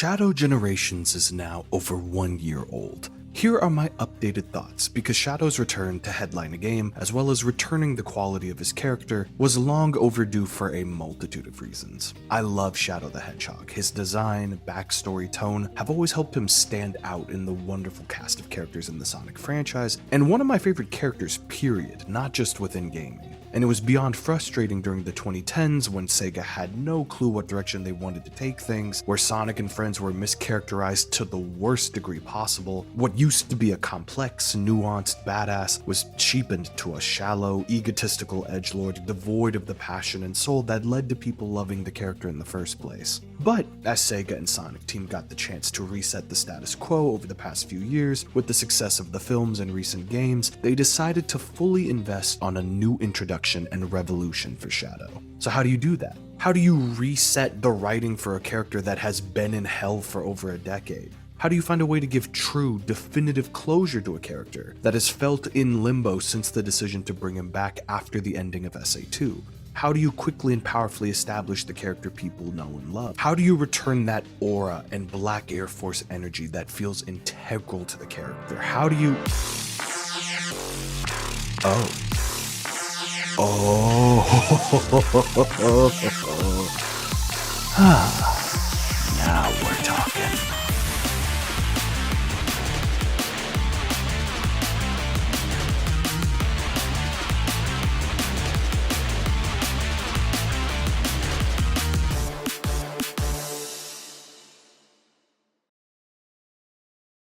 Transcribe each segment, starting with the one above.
Shadow Generations is now over 1 year old. Here are my updated thoughts, because Shadow's return to headline a game, as well as returning the quality of his character, was long overdue for a multitude of reasons. I love Shadow the Hedgehog. His design, backstory, tone have always helped him stand out in the wonderful cast of characters in the Sonic franchise, and one of my favorite characters period, not just within gaming. And it was beyond frustrating during the 2010s when Sega had no clue what direction they wanted to take things, where Sonic and friends were mischaracterized to the worst degree possible. What used to be a complex, nuanced badass was cheapened to a shallow, egotistical edgelord devoid of the passion and soul that led to people loving the character in the first place. But as Sega and Sonic Team got the chance to reset the status quo over the past few years, with the success of the films and recent games, they decided to fully invest on a new introduction and revolution for Shadow. So how do you do that? How do you reset the writing for a character that has been in hell for over a decade? How do you find a way to give true, definitive closure to a character that has felt in limbo since the decision to bring him back after the ending of SA2? How do you quickly and powerfully establish the character people know and love? How do you return that aura and Black Air Force energy that feels integral to the character? How do you... Now we're talking.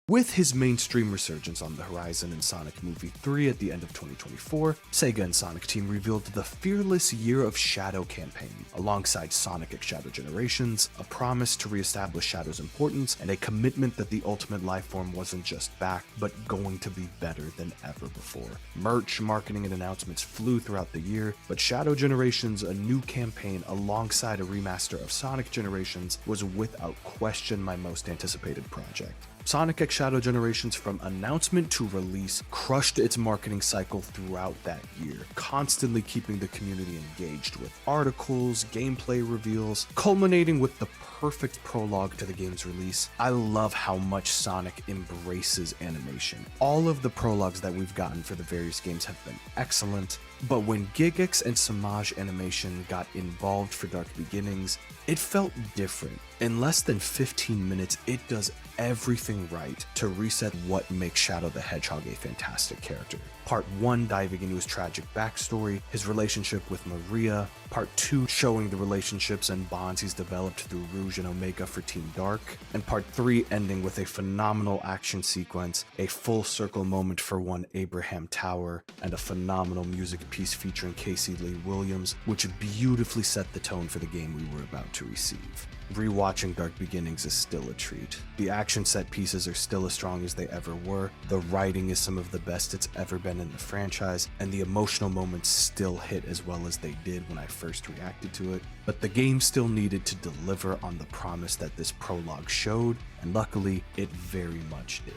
With his mainstream resurgence on the horizon in Sonic Movie 3 at the end of 2024, Sega and Sonic Team revealed the Fearless Year of Shadow campaign, alongside Sonic X Shadow Generations, a promise to reestablish Shadow's importance, and a commitment that the Ultimate Lifeform wasn't just back, but going to be better than ever before. Merch, marketing, and announcements flew throughout the year, but Shadow Generations, a new campaign alongside a remaster of Sonic Generations, was without question my most anticipated project. Sonic X Shadow Generations, from announcement to release, crushed its marketing cycle throughout that year, constantly keeping the community engaged with articles, gameplay reveals, culminating with the perfect prologue to the game's release. I love how much Sonic embraces animation. All of the prologues that we've gotten for the various games have been excellent, but when Gigex and Samaj Animation got involved for Dark Beginnings, it felt different. In less than 15 minutes, it does everything right to reset what makes Shadow the Hedgehog a fantastic character. Part 1 diving into his tragic backstory, his relationship with Maria, Part 2 showing the relationships and bonds he's developed through Rouge and Omega for Team Dark, and Part 3 ending with a phenomenal action sequence, a full circle moment for one Abraham Tower, and a phenomenal music piece featuring Casey Lee Williams, which beautifully set the tone for the game we were about to receive. Rewatching Dark Beginnings is still a treat. The action set pieces are still as strong as they ever were, the writing is some of the best it's ever been in the franchise, and the emotional moments still hit as well as they did when I first reacted to it, but the game still needed to deliver on the promise that this prologue showed, and luckily, it very much did.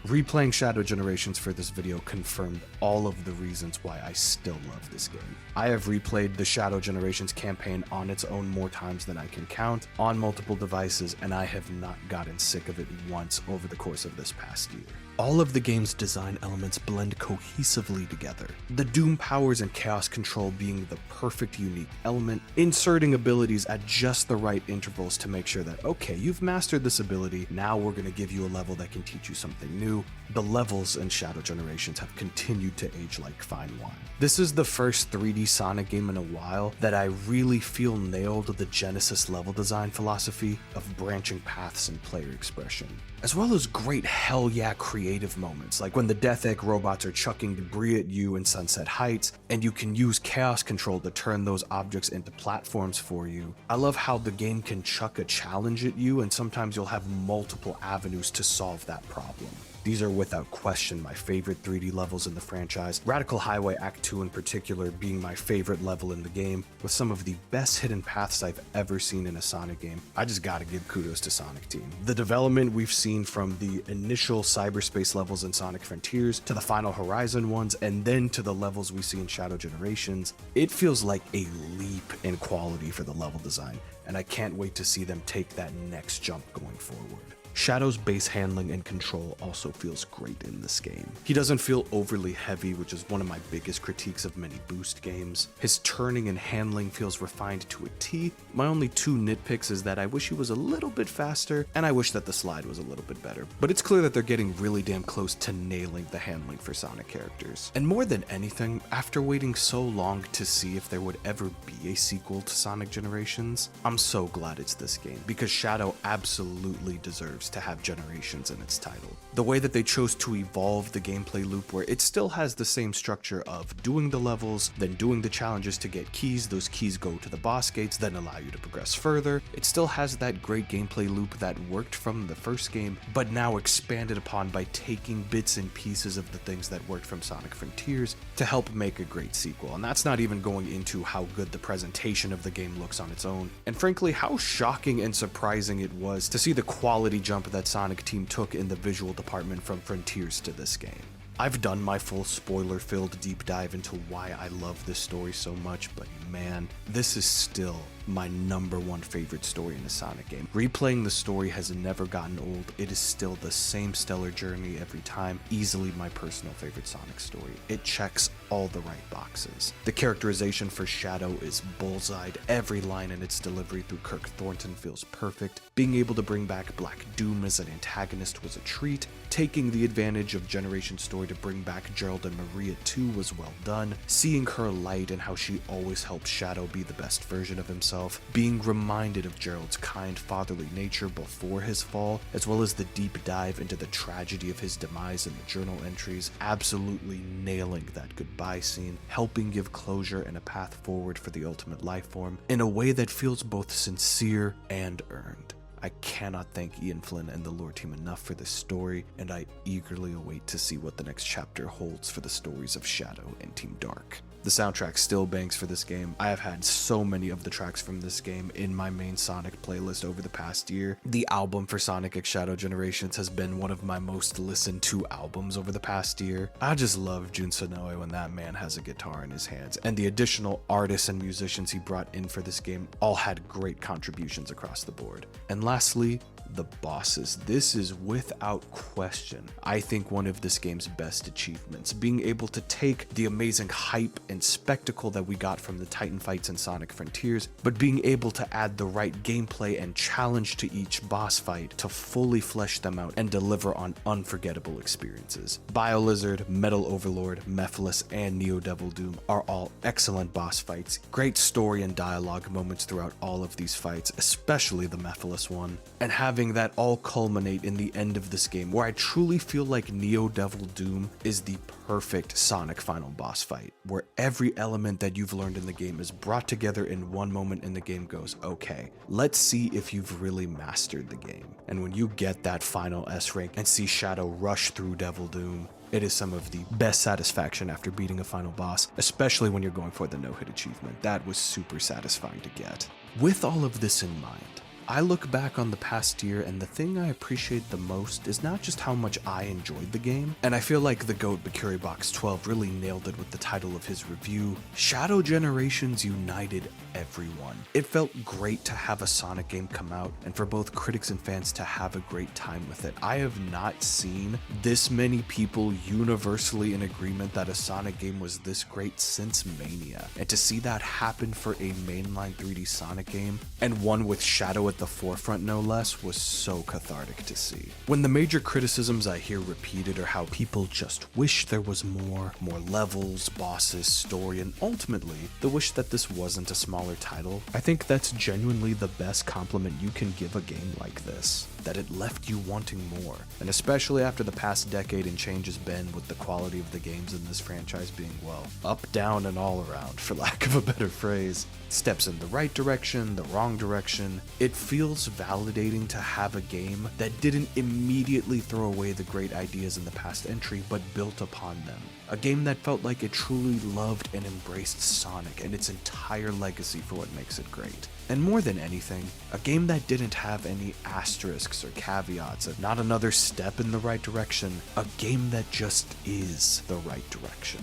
Replaying Shadow Generations for this video confirmed all of the reasons why I still love this game. I have replayed the Shadow Generations campaign on its own more times than I can count, on multiple devices, and I have not gotten sick of it once over the course of this past year. All of the game's design elements blend cohesively together, the Doom powers and Chaos Control being the perfect unique element, inserting abilities at just the right intervals to make sure that, okay, you've mastered this ability, now we're going to give you a level that can teach you something new. The levels in Shadow Generations have continued to age like fine wine. This is the first 3D Sonic game in a while that I really feel nailed the Genesis level design philosophy of branching paths and player expression, as well as great hell yeah creative moments, like when the Death Egg robots are chucking debris at you in Sunset Heights, and you can use Chaos Control to turn those objects into platforms for you. I love how the game can chuck a challenge at you, and sometimes you'll have multiple avenues to solve that problem. These are without question my favorite 3D levels in the franchise, Radical Highway Act 2 in particular being my favorite level in the game, with some of the best hidden paths I've ever seen in a Sonic game. I just gotta give kudos to Sonic Team. The development we've seen from the initial cyberspace levels in Sonic Frontiers to the final Horizon ones, and then to the levels we see in Shadow Generations, it feels like a leap in quality for the level design, and I can't wait to see them take that next jump going forward. Shadow's base handling and control also feels great in this game. He doesn't feel overly heavy, which is one of my biggest critiques of many boost games. His turning and handling feels refined to a T. My only two nitpicks is that I wish he was a little bit faster, and I wish that the slide was a little bit better. But it's clear that they're getting really damn close to nailing the handling for Sonic characters. And more than anything, after waiting so long to see if there would ever be a sequel to Sonic Generations, I'm so glad it's this game, because Shadow absolutely deserves to have Generations in its title. The way that they chose to evolve the gameplay loop, where it still has the same structure of doing the levels, then doing the challenges to get keys, those keys go to the boss gates, then allow you to progress further. It still has that great gameplay loop that worked from the first game, but now expanded upon by taking bits and pieces of the things that worked from Sonic Frontiers to help make a great sequel. And that's not even going into how good the presentation of the game looks on its own, and frankly how shocking and surprising it was to see the quality jump that Sonic Team took in the visual department from Frontiers to this game. I've done my full spoiler-filled deep dive into why I love this story so much, but man, this is still my #1 favorite story in a Sonic game. Replaying the story has never gotten old. It is still the same stellar journey every time. Easily my personal favorite Sonic story. It checks all the right boxes. The characterization for Shadow is bullseyed. Every line in its delivery through Kirk Thornton feels perfect. Being able to bring back Black Doom as an antagonist was a treat. Taking the advantage of Generation story to bring back Gerald and Maria too was well done. Seeing her light and how she always helps Shadow be the best version of himself. Being reminded of Gerald's kind fatherly nature before his fall, as well as the deep dive into the tragedy of his demise in the journal entries, absolutely nailing that goodbye scene, helping give closure and a path forward for the ultimate life form in a way that feels both sincere and earned. I cannot thank Ian Flynn and the lore team enough for this story, and I eagerly await to see what the next chapter holds for the stories of Shadow and Team Dark. The soundtrack still bangs for this game. I have had so many of the tracks from this game in my main Sonic playlist over the past year. The album for Sonic X Shadow Generations has been one of my most listened to albums over the past year. I just love Jun Continues when that man has a guitar in his hands, and the additional artists and musicians he brought in for this game all had great contributions across the board. And lastly, the bosses. This is without question, I think, one of this game's best achievements. Being able to take the amazing hype and spectacle that we got from the Titan fights in Sonic Frontiers, but being able to add the right gameplay and challenge to each boss fight to fully flesh them out and deliver on unforgettable experiences. BioLizard, Metal Overlord, Mephiles, and Neo Devil Doom are all excellent boss fights. Great story and dialogue moments throughout all of these fights, especially the Mephiles one. And having that all culminate in the end of this game, where I truly feel like Neo Devil Doom is the perfect Sonic final boss fight, where every element that you've learned in the game is brought together in one moment and the game goes, okay, let's see if you've really mastered the game. And when you get that final S rank and see Shadow rush through Devil Doom, it is some of the best satisfaction after beating a final boss, especially when you're going for the no-hit achievement. That was super satisfying to get. With all of this in mind, I look back on the past year, and the thing I appreciate the most is not just how much I enjoyed the game, and I feel like the GOAT Bakuri Box 12 really nailed it with the title of his review. Shadow Generations united everyone. It felt great to have a Sonic game come out, and for both critics and fans to have a great time with it. I have not seen this many people universally in agreement that a Sonic game was this great since Mania, and to see that happen for a mainline 3D Sonic game, and one with Shadow at the forefront no less, was so cathartic to see. When the major criticisms I hear repeated are how people just wish there was more levels, bosses, story, and ultimately the wish that this wasn't a smaller smaller title, I think that's genuinely the best compliment you can give a game like this. That it left you wanting more. And especially after the past decade and change has been with the quality of the games in this franchise being, well, up, down, and all around, for lack of a better phrase. Steps in the right direction, the wrong direction. It feels validating to have a game that didn't immediately throw away the great ideas in the past entry, but built upon them. A game that felt like it truly loved and embraced Sonic and its entire legacy for what makes it great. And more than anything, a game that didn't have any asterisks or caveats, and not another step in the right direction, a game that just is the right direction.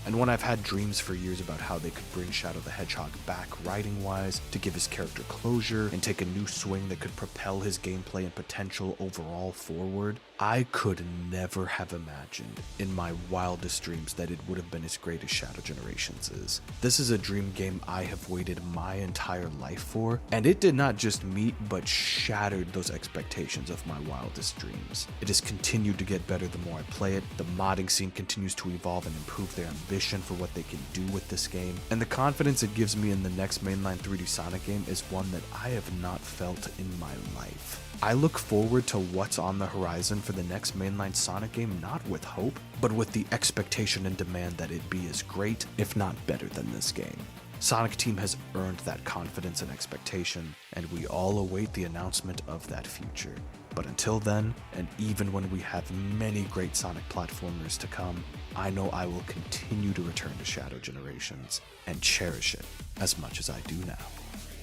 And when I've had dreams for years about how they could bring Shadow the Hedgehog back writing-wise, to give his character closure, and take a new swing that could propel his gameplay and potential overall forward, I could never have imagined in my wildest dreams that it would have been as great as Shadow Generations is. This is a dream game I have waited my entire life for, and it did not just meet but shattered those expectations of my wildest dreams. It has continued to get better the more I play it, the modding scene continues to evolve and improve their ambition for what they can do with this game, and the confidence it gives me in the next mainline 3D Sonic game is one that I have not felt in my life. I look forward to what's on the horizon for the next mainline Sonic game not with hope, but with the expectation and demand that it be as great, if not better than this game. Sonic Team has earned that confidence and expectation, and we all await the announcement of that future. But until then, and even when we have many great Sonic platformers to come, I know I will continue to return to Shadow Generations and cherish it as much as I do now.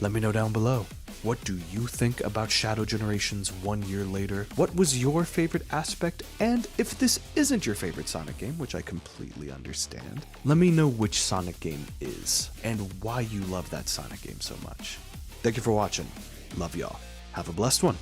Let me know down below. What do you think about Shadow Generations 1 year later? What was your favorite aspect? And if this isn't your favorite Sonic game, which I completely understand, let me know which Sonic game is and why you love that Sonic game so much. Thank you for watching. Love y'all. Have a blessed one.